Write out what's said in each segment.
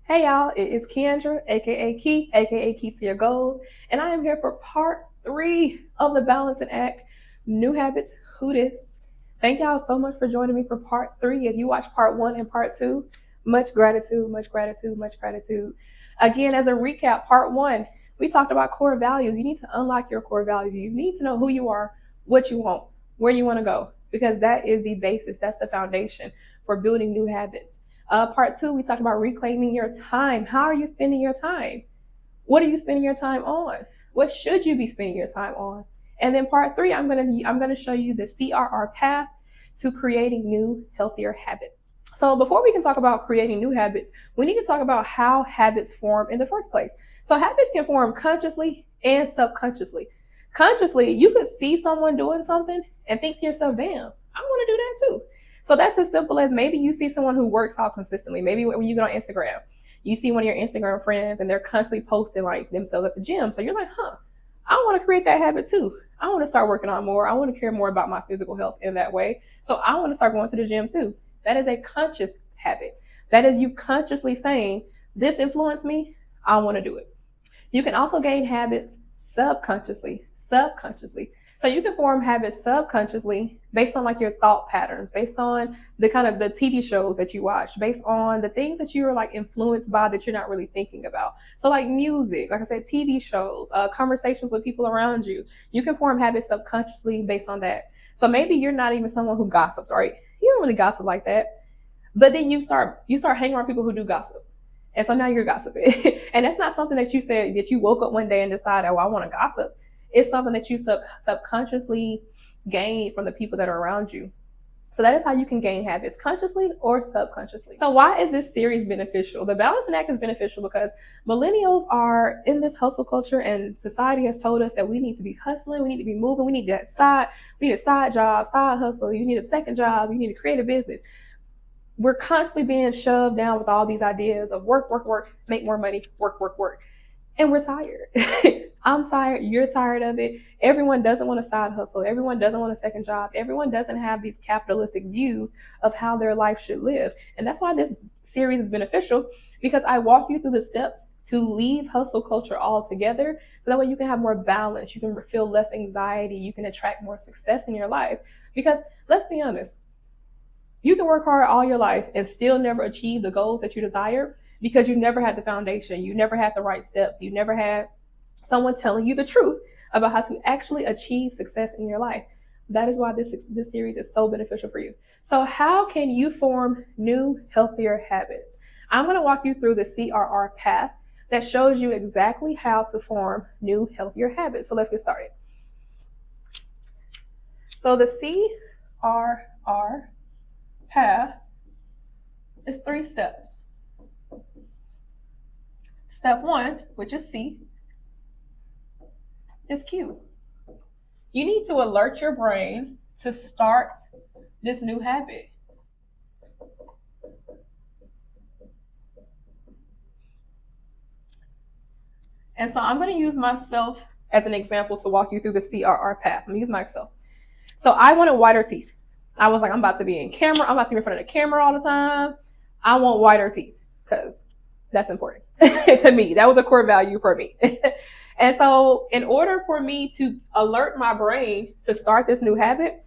Hey y'all, it is Kendra, aka Key, aka Key to Your Goals, and I am here for part 3 of the Balance and Act New Habits. Who Dis? Thank y'all so much for joining me for part 3. If you watched part 1 and part 2, much gratitude, much gratitude, much gratitude. Again, as a recap, part 1, we talked about core values. You need to unlock your core values. You need to know who you are, what you want, where you want to go, because that is the basis, that's the foundation for building new habits. Part 2, we talked about reclaiming your time. How are you spending your time? What are you spending your time on? What should you be spending your time on? And then part 3, I'm gonna show you the CRR path to creating new, healthier habits. So before we can talk about creating new habits, we need to talk about how habits form in the first place. So habits can form consciously and subconsciously. Consciously, you could see someone doing something and think to yourself, damn, I want to do that too. So that's as simple as maybe you see someone who works out consistently. Maybe when you get on Instagram, you see one of your Instagram friends and they're constantly posting like themselves at the gym. So you're like, I want to create that habit too. I want to start working on more. I want to care more about my physical health in that way. So I want to start going to the gym too. That is a conscious habit. That is you consciously saying, this influenced me, I want to do it. You can also gain habits subconsciously. So you can form habits subconsciously based on like your thought patterns, based on the kind of the TV shows that you watch, based on the things that you are like influenced by that you're not really thinking about. So like music, like I said, TV shows, conversations with people around you. You can form habits subconsciously based on that. So maybe you're not even someone who gossips, right? You don't really gossip like that. But then you start hanging around people who do gossip. And so now you're gossiping. And that's not something that you said that you woke up one day and decided, oh, I want to gossip. It's something that you subconsciously gain from the people that are around you. So that is how you can gain habits, consciously or subconsciously. So why is this series beneficial? The Balance and Act is beneficial because millennials are in this hustle culture, and society has told us that we need to be hustling, we need to be moving, we need a side job, side hustle, you need a second job, you need to create a business. We're constantly being shoved down with all these ideas of work, make more money, work. And we're tired. I'm tired. You're tired of it. Everyone doesn't want a side hustle. Everyone doesn't want a second job. Everyone doesn't have these capitalistic views of how their life should live. And that's why this series is beneficial, because I walk you through the steps to leave hustle culture altogether. So that way you can have more balance. You can feel less anxiety. You can attract more success in your life. Because let's be honest, you can work hard all your life and still never achieve the goals that you desire, because you never had the foundation, you never had the right steps, you never had someone telling you the truth about how to actually achieve success in your life. That is why this series is so beneficial for you. So how can you form new, healthier habits? I'm going to walk you through the CRR path that shows you exactly how to form new, healthier habits. So let's get started. So the CRR path is 3 steps. Step 1, which is C, is Q. You need to alert your brain to start this new habit. And so I'm going to use myself as an example to walk you through the CRR path. I'm going to use myself. So I wanted whiter teeth. I was like, I'm about to be in camera. I'm about to be in front of the camera all the time. I want whiter teeth because that's important to me. That was a core value for me. And so in order for me to alert my brain to start this new habit,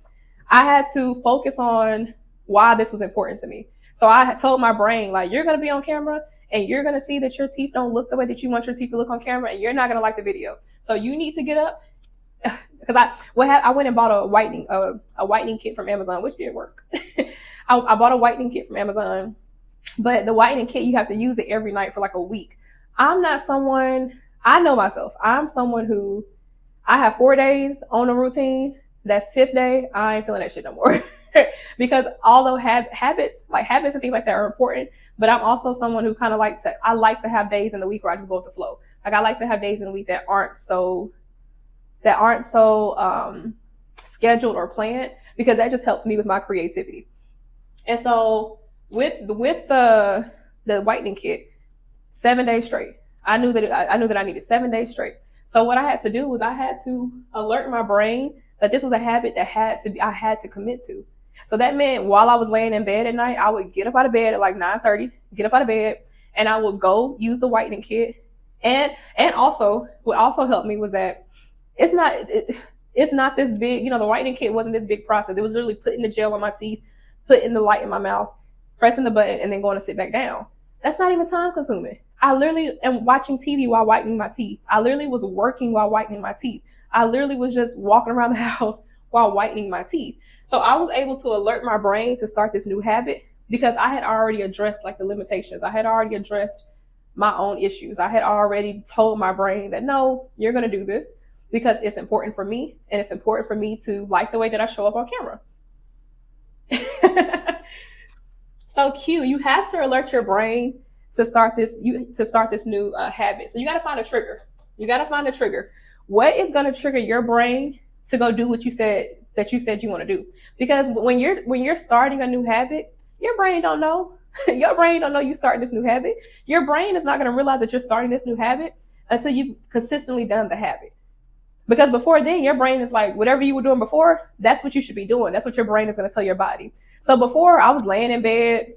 I had to focus on why this was important to me. So I had told my brain, like, you're going to be on camera and you're going to see that your teeth don't look the way that you want your teeth to look on camera, and you're not going to like the video. So you need to get up. Because I went and bought a whitening kit from Amazon, which did work. I bought a whitening kit from Amazon. But the whitening kit, you have to use it every night for like a week. I'm not someone, I know myself. I'm someone who, I have 4 days on a routine. That 5th day, I ain't feeling that shit no more. Because although habits and things like that are important, but I'm also someone who kind of I like to have days in the week where I just go with the flow. Like I like to have days in the week that aren't so scheduled or planned, because that just helps me with my creativity. And so with the whitening kit, 7 days straight, I knew that I needed 7 days straight. So what I had to do was I had to alert my brain that this was a habit that I had to commit to. So that meant while I was laying in bed at night, I would get up out of bed at like 9:30, get up out of bed, and I would go use the whitening kit. And also, what also helped me was that it's not this big, the whitening kit wasn't this big process. It was literally putting the gel on my teeth, putting the light in my mouth, pressing the button, and then going to sit back down. That's not even time consuming. I literally am watching TV while whitening my teeth. I literally was working while whitening my teeth. I literally was just walking around the house while whitening my teeth. So I was able to alert my brain to start this new habit because I had already addressed like the limitations. I had already addressed my own issues. I had already told my brain that no, you're going to do this because it's important for me, and it's important for me to like the way that I show up on camera. So Q, you have to alert your brain to start this new habit. So you got to find a trigger. What is going to trigger your brain to go do what you said you want to do? Because when you're starting a new habit, your brain don't know. Your brain don't know you starting this new habit. Your brain is not going to realize that you're starting this new habit until you've consistently done the habit. Because before then, your brain is like, whatever you were doing before, that's what you should be doing. That's what your brain is going to tell your body. So before, I was laying in bed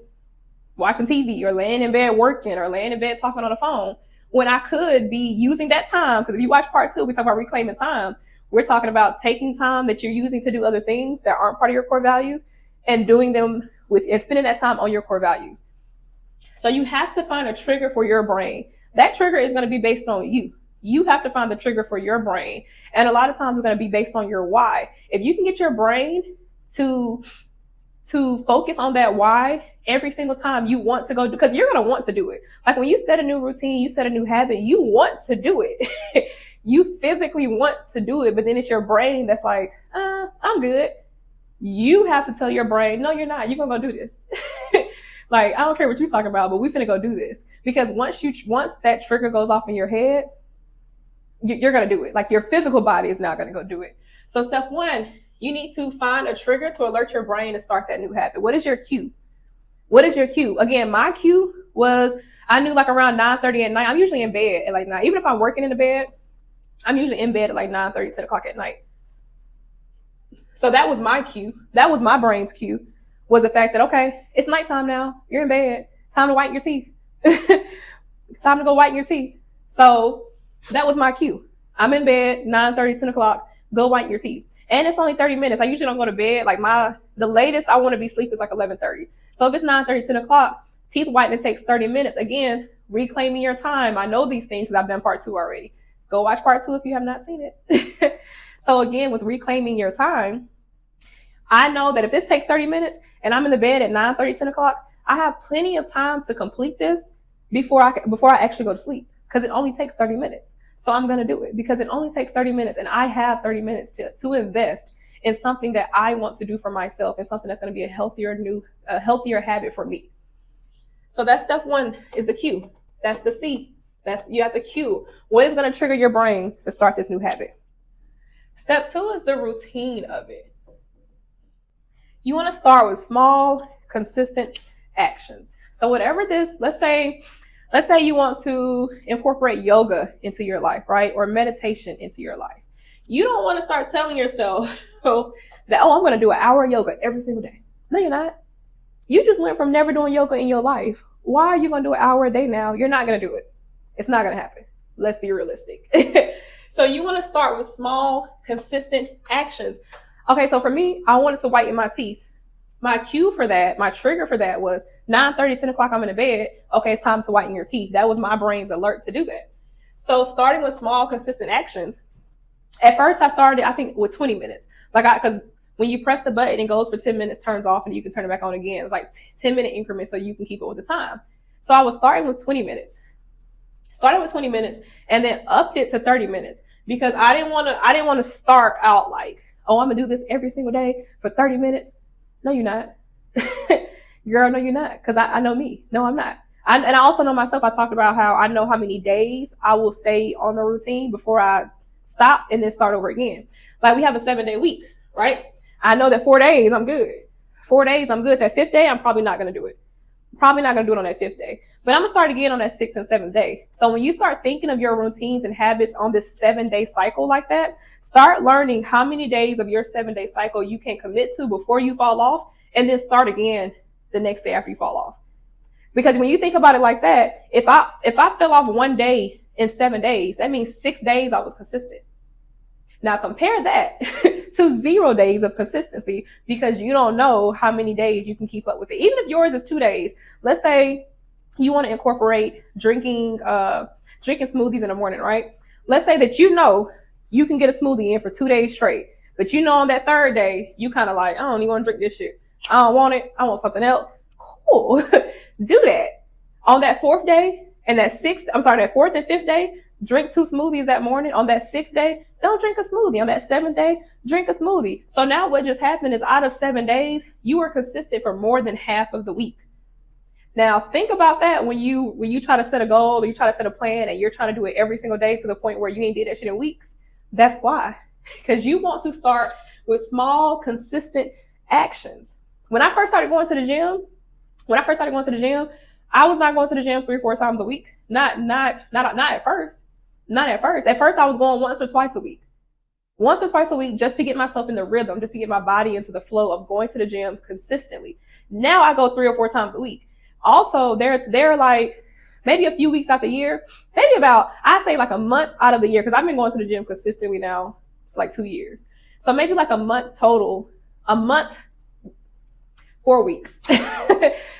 watching TV, or laying in bed working, or laying in bed talking on the phone, when I could be using that time. Because if you watch part 2, we talk about reclaiming time. We're talking about taking time that you're using to do other things that aren't part of your core values and doing them and spending that time on your core values. So you have to find a trigger for your brain. That trigger is going to be based on you. You have to find the trigger for your brain. And a lot of times it's going to be based on your why. If you can get your brain to focus on that why every single time you want to go, because you're going to want to do it. Like when you set a new routine, you set a new habit, you want to do it. You physically want to do it, but then it's your brain that's like, I'm good. You have to tell your brain, no, you're not. You're going to go do this. Like, I don't care what you're talking about, but we finna go do this. Because once that trigger goes off in your head, you're going to do it. Like your physical body is now going to go do it. So step 1, you need to find a trigger to alert your brain to start that new habit. What is your cue? Again, my cue was, I knew like around 9:30 at night. I'm usually in bed at like 9. Even if I'm working in the bed, I'm usually in bed at like 9:30, 10 o'clock at night. So that was my cue. That was my brain's cue, was the fact that, okay, it's nighttime now. You're in bed. Time to whiten your teeth. Time to go whiten your teeth. So that was my cue. I'm in bed, 9:30, 10 o'clock. Go whiten your teeth. And it's only 30 minutes. I usually don't go to bed. Like the latest I want to be asleep is like 11:30. So if it's 9:30, 10 o'clock, teeth whitening takes 30 minutes. Again, reclaiming your time. I know these things because I've done part 2 already. Go watch part 2 if you have not seen it. So again, with reclaiming your time, I know that if this takes 30 minutes and I'm in the bed at 9:30, 10 o'clock, I have plenty of time to complete this before I actually go to sleep, because it only takes 30 minutes. So I'm going to do it because it only takes 30 minutes, and I have 30 minutes to invest in something that I want to do for myself, and something that's going to be a healthier habit for me. So that's step 1 is the cue. That's the C. You have the cue. What is going to trigger your brain to start this new habit? Step 2 is the routine of it. You want to start with small, consistent actions. So whatever this, let's say you want to incorporate yoga into your life, right? Or meditation into your life. You don't want to start telling yourself that, I'm going to do an hour of yoga every single day. No, you're not. You just went from never doing yoga in your life. Why are you going to do an hour a day now? You're not going to do it. It's not going to happen. Let's be realistic. So you want to start with small, consistent actions. Okay, so for me, I wanted to whiten my teeth. My cue for that, my trigger for that was 9:30, 10 o'clock, I'm in the bed. Okay, it's time to whiten your teeth. That was my brain's alert to do that. So starting with small, consistent actions. At first, I started, I think, with 20 minutes. Because when you press the button, it goes for 10 minutes, turns off, and you can turn it back on again. It's like 10-minute increments so you can keep it with the time. So I was starting with 20 minutes. And then upped it to 30 minutes because I didn't want to start out like, I'm going to do this every single day for 30 minutes. No, you're not. Girl, no, you're not. Because I know me. No, I'm not. And I also know myself. I talked about how I know how many days I will stay on the routine before I stop and then start over again. Like we have a 7-day week, right? I know that 4 days, I'm good. 4 days, I'm good. That 5th day, I'm probably not going to do it. Probably not going to do it on that 5th day. But I'm going to start again on that 6th and 7th day. So when you start thinking of your routines and habits on this 7-day cycle like that, start learning how many days of your 7-day cycle you can commit to before you fall off, and then start again the next day after you fall off. Because when you think about it like that, if I fell off one day in 7 days, that means 6 days I was consistent. Now compare that to 0 days of consistency, because you don't know how many days you can keep up with it. Even if yours is 2 days, let's say you want to incorporate drinking smoothies in the morning, right? Let's say that you can get a smoothie in for 2 days straight, but on that third day, you kind of like, I don't even want to drink this shit. I don't want it. I want something else. Cool. Do that. On that fourth day and that fourth and fifth day, drink 2 smoothies that morning. On that 6th day, don't drink a smoothie. On that 7th day, drink a smoothie. So now what just happened is, out of 7 days, you were consistent for more than half of the week. Now think about that when you try to set a goal, or you try to set a plan, and you're trying to do it every single day to the point where you ain't did that shit in weeks. That's why. Because you want to start with small, consistent actions. When I first started going to the gym, I was not going to the gym 3 or 4 times a week. Not at first. Not at first. At first I was going once or twice a week. Once or twice a week, just to get myself in the rhythm, just to get my body into the flow of going to the gym consistently. Now I go 3 or 4 times a week. Also, there like maybe a few weeks out the year, maybe about, I'd say like a month out of the year, because I've been going to the gym consistently now for like 2 years. So maybe like a month total, 4 weeks.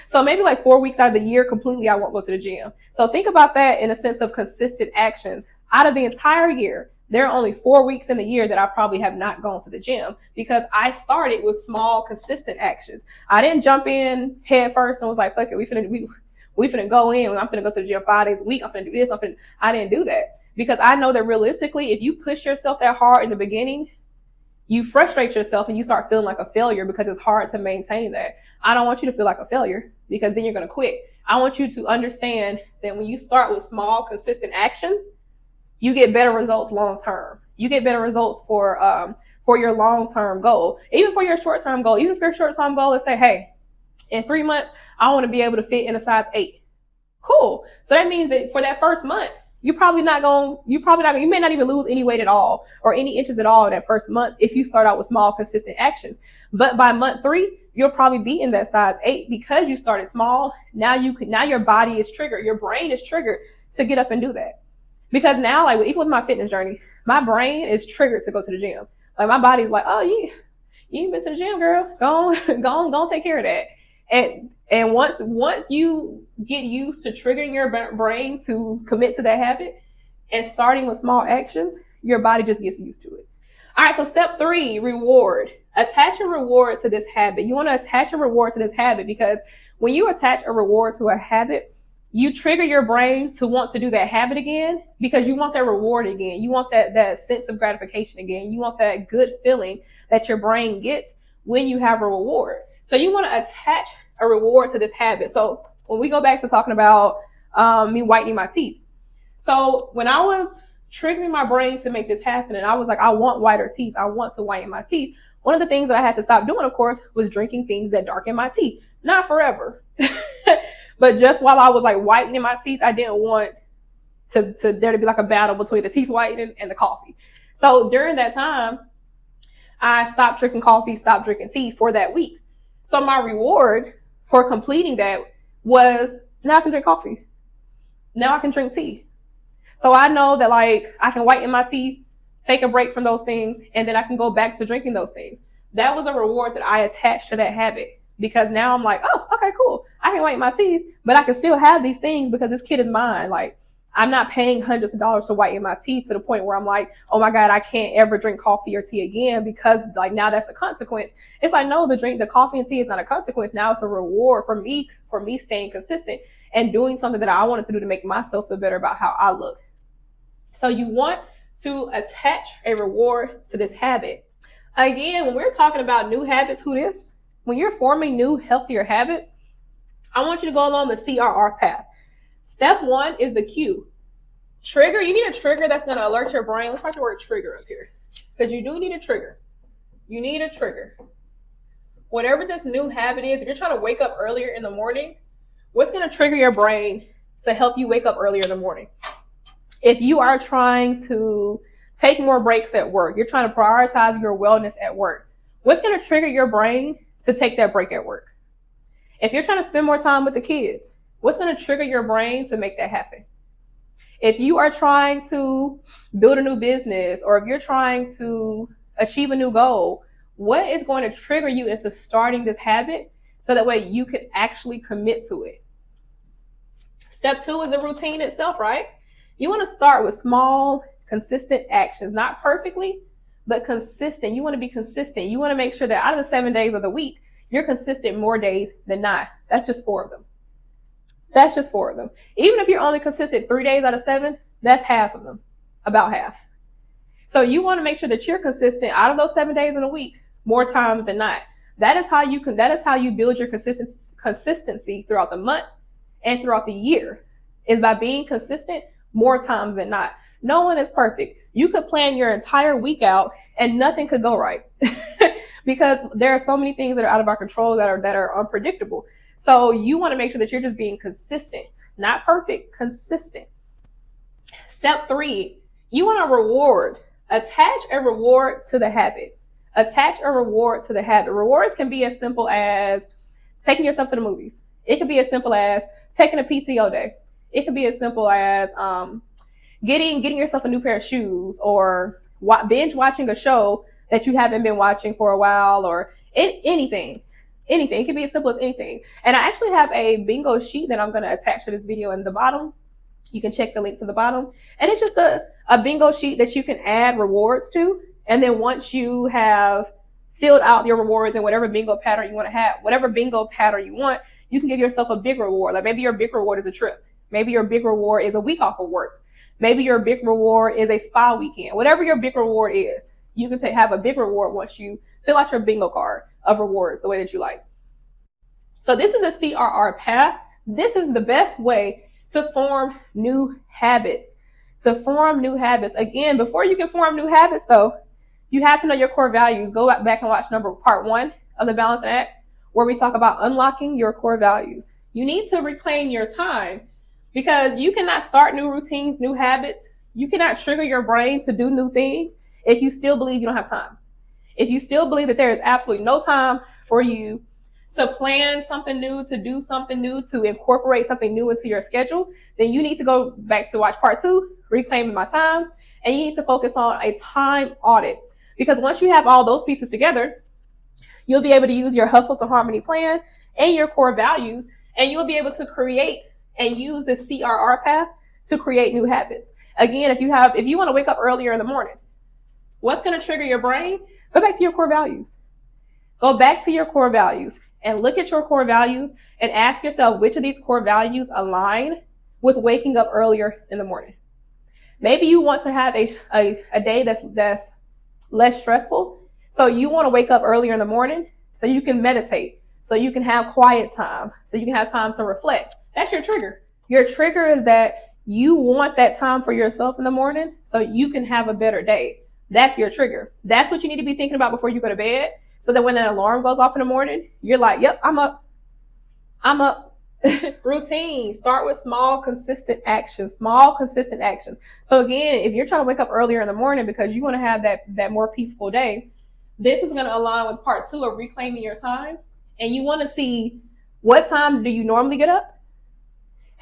So maybe like 4 weeks out of the year completely I won't go to the gym. So think about that in a sense of consistent actions. Out of the entire year, there are only 4 weeks in the year that I probably have not gone to the gym, because I started with small, consistent actions. I didn't jump in head first and was like, fuck it, we finna go in. I'm finna go to the gym 5 days a week. I'm finna do this. I didn't do that, because I know that realistically, if you push yourself that hard in the beginning, you frustrate yourself and you start feeling like a failure, because it's hard to maintain that. I don't want you to feel like a failure, because then you're going to quit. I want you to understand that when you start with small, consistent actions, you get better results long term. You get better results for your long term goal, even for your short term goal. Even if your short term goal is say, hey, in 3 months, I want to be able to fit in a size 8. Cool. So that means that for that first month, you may not even lose any weight at all or any inches at all in that first month if you start out with small, consistent actions. But by month 3, you'll probably be in that size 8 because you started small. Now your body is triggered. Your brain is triggered to get up and do that. Because now, like, even with my fitness journey, my brain is triggered to go to the gym. Like, my body's like, oh, you ain't been to the gym, girl. Go on, take care of that. And once you get used to triggering your brain to commit to that habit and starting with small actions, your body just gets used to it. All right, so step 3, reward. Attach a reward to this habit. You want to attach a reward to this habit, because when you attach a reward to a habit, you trigger your brain to want to do that habit again, because you want that reward again. You want that sense of gratification again. You want that good feeling that your brain gets when you have a reward. So you want to attach a reward to this habit. So when we go back to talking about me whitening my teeth. So when I was triggering my brain to make this happen, and I was like, I want whiter teeth. I want to whiten my teeth. One of the things that I had to stop doing, of course, was drinking things that darken my teeth. Not forever. But just while I was like whitening my teeth, I didn't want there to be like a battle between the teeth whitening and the coffee. So during that time, I stopped drinking coffee, stopped drinking tea for that week. So my reward for completing that was, now I can drink coffee. Now I can drink tea. So I know that, like, I can whiten my teeth, take a break from those things, and then I can go back to drinking those things. That was a reward that I attached to that habit. Because now I'm like, oh, okay, cool. I can whiten my teeth, but I can still have these things because this kid is mine. Like, I'm not paying hundreds of dollars to whiten my teeth to the point where I'm like, oh my God, I can't ever drink coffee or tea again, because like now that's a consequence. It's like, no, the coffee and tea is not a consequence. Now it's a reward for me staying consistent and doing something that I wanted to do to make myself feel better about how I look. So you want to attach a reward to this habit. Again, when we're talking about new habits, when you're forming new, healthier habits, I want you to go along the CRR path. Step 1 is the cue. Trigger. You need a trigger that's going to alert your brain. Let's write the word trigger up here, because you do need a trigger. You need a trigger. Whatever this new habit is, if you're trying to wake up earlier in the morning, what's going to trigger your brain to help you wake up earlier in the morning? If you are trying to take more breaks at work, you're trying to prioritize your wellness at work, what's going to trigger your brain to take that break at work? If you're trying to spend more time with the kids, What's going to trigger your brain to make that happen? If you are trying to build a new business, or if you're trying to achieve a new goal, what is going to trigger you into starting this habit so that way you can actually commit to it? Step 2 is the routine itself, right? You want to start with small, consistent actions, not perfectly, but consistent. You want to be consistent. You want to make sure that out of the 7 days of the week, you're consistent more days than not. That's just 4 of them. That's just 4 of them. Even if you're only consistent 3 days out of 7, that's half of them, about half. So you want to make sure that you're consistent out of those 7 days in a week more times than not. That is how you build your consistency throughout the month and throughout the year, is by being consistent more times than not. No one is perfect. You could plan your entire week out and nothing could go right because there are so many things that are out of our control that are unpredictable. So you want to make sure that you're just being consistent, not perfect, consistent. Step 3, you want to reward. Attach a reward to the habit. Attach a reward to the habit. Rewards can be as simple as taking yourself to the movies. It could be as simple as taking a PTO day. It could be as simple as getting yourself a new pair of shoes, or binge watching a show that you haven't been watching for a while, or anything. Anything. It can be as simple as anything. And I actually have a bingo sheet that I'm going to attach to this video in the bottom. You can check the link to the bottom. And it's just a bingo sheet that you can add rewards to. And then once you have filled out your rewards in whatever bingo pattern you want to have, whatever bingo pattern you want, you can give yourself a big reward. Like maybe your big reward is a trip. Maybe your big reward is a week off of work. Maybe your big reward is a spa weekend. Whatever your big reward is, you can have a big reward once you fill out your bingo card of rewards the way that you like. So this is a CRR path. This is the best way to form new habits. To form new habits. Again, before you can form new habits though, you have to know your core values. Go back and watch part 1 of the Balance and Act, where we talk about unlocking your core values. You need to reclaim your time, because you cannot start new routines, new habits. You cannot trigger your brain to do new things if you still believe you don't have time. If you still believe that there is absolutely no time for you to plan something new, to do something new, to incorporate something new into your schedule, then you need to go back to watch part 2, Reclaiming My Time, and you need to focus on a time audit. Because once you have all those pieces together, you'll be able to use your hustle to harmony plan and your core values, and you'll be able to create and use the CRR path to create new habits. Again, if you want to wake up earlier in the morning, what's going to trigger your brain? Go back to your core values. Go back to your core values and look at your core values and ask yourself which of these core values align with waking up earlier in the morning. Maybe you want to have a day that's less stressful. So you want to wake up earlier in the morning so you can meditate, so you can have quiet time, so you can have time to reflect. That's your trigger. Your trigger is that you want that time for yourself in the morning so you can have a better day. That's your trigger. That's what you need to be thinking about before you go to bed, so that when an alarm goes off in the morning, you're like, yep, I'm up. I'm up. Routine. Start with small, consistent actions. Small, consistent actions. So again, if you're trying to wake up earlier in the morning because you want to have that more peaceful day, this is going to align with part 2 of reclaiming your time. And you want to see, what time do you normally get up?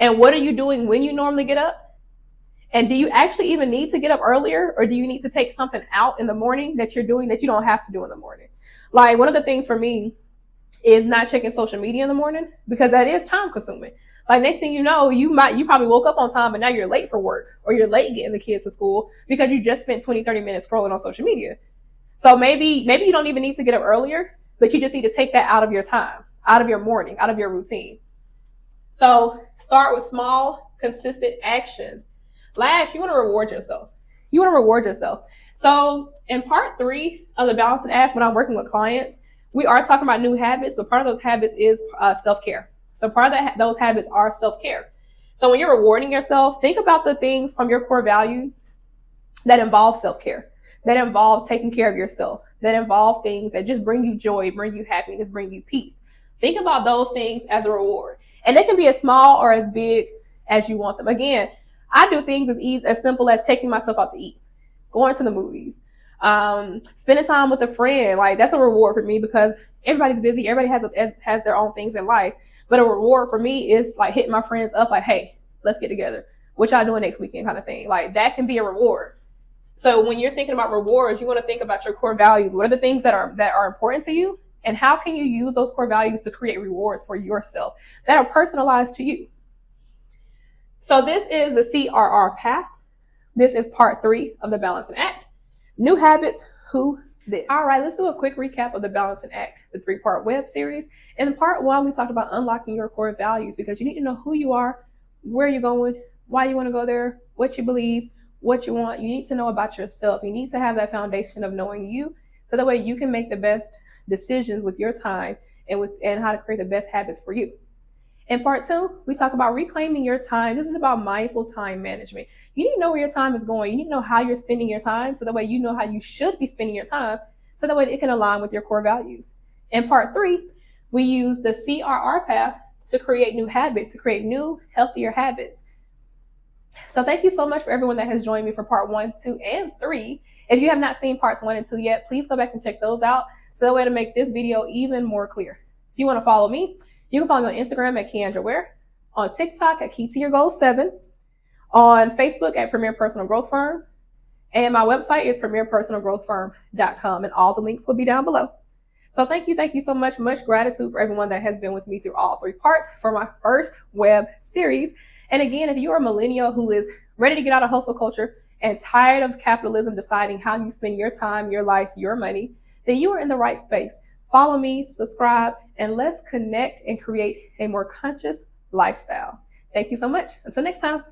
And what are you doing when you normally get up? And do you actually even need to get up earlier, or do you need to take something out in the morning that you're doing that you don't have to do in the morning? Like, one of the things for me is not checking social media in the morning, because that is time consuming. Like, next thing you know, you probably woke up on time, but now you're late for work, or you're late getting the kids to school because you just spent 20, 30 minutes scrolling on social media. So maybe you don't even need to get up earlier, but you just need to take that out of your time, out of your morning, out of your routine. So start with small, consistent actions. Last, you want to reward yourself. You want to reward yourself. So in part 3 of the Balancing Act, when I'm working with clients, we are talking about new habits, but part of those habits is self-care. So part of those habits are self-care. So when you're rewarding yourself, think about the things from your core values that involve self-care, that involve taking care of yourself, that involve things that just bring you joy, bring you happiness, bring you peace. Think about those things as a reward. And they can be as small or as big as you want them. Again, I do things as simple as taking myself out to eat, going to the movies, Spending time with a friend, like that's a reward for me because everybody's busy. Everybody has their own things in life. But a reward for me is like hitting my friends up, like, hey, let's get together. What y'all doing next weekend, kind of thing. Like that can be a reward. So when you're thinking about rewards, you want to think about your core values. What are the things that are important to you? And how can you use those core values to create rewards for yourself that are personalized to you? So this is the CRR path. This is part 3 of the Balance and Act. New habits, who this. All right, let's do a quick recap of the Balance and Act, the 3-part web series. In part 1, we talked about unlocking your core values because you need to know who you are, where you're going, why you want to go there, what you believe, what you want. You need to know about yourself. You need to have that foundation of knowing you so that way you can make the best decisions with your time and how to create the best habits for you. In part 2, we talk about reclaiming your time. This is about mindful time management. You need to know where your time is going. You need to know how you're spending your time so that way you know how you should be spending your time so that way it can align with your core values. In part 3, we use the CRR path to create new habits, to create new, healthier habits. So thank you so much for everyone that has joined me for part 1, 2, and 3. If you have not seen parts 1 and 2 yet, please go back and check those out so that way to make this video even more clear. If you want to follow me, you can follow me on Instagram at Keandra Ware, on TikTok at Key to Your Goal 7, on Facebook at Premier Personal Growth Firm, and my website is premierpersonalgrowthfirm.com, and all the links will be down below. So thank you so much. Much gratitude for everyone that has been with me through all 3 parts for my first web series. And again, if you are a millennial who is ready to get out of hustle culture and tired of capitalism deciding how you spend your time, your life, your money, then you are in the right space. Follow me, subscribe, and let's connect and create a more conscious lifestyle. Thank you so much. Until next time.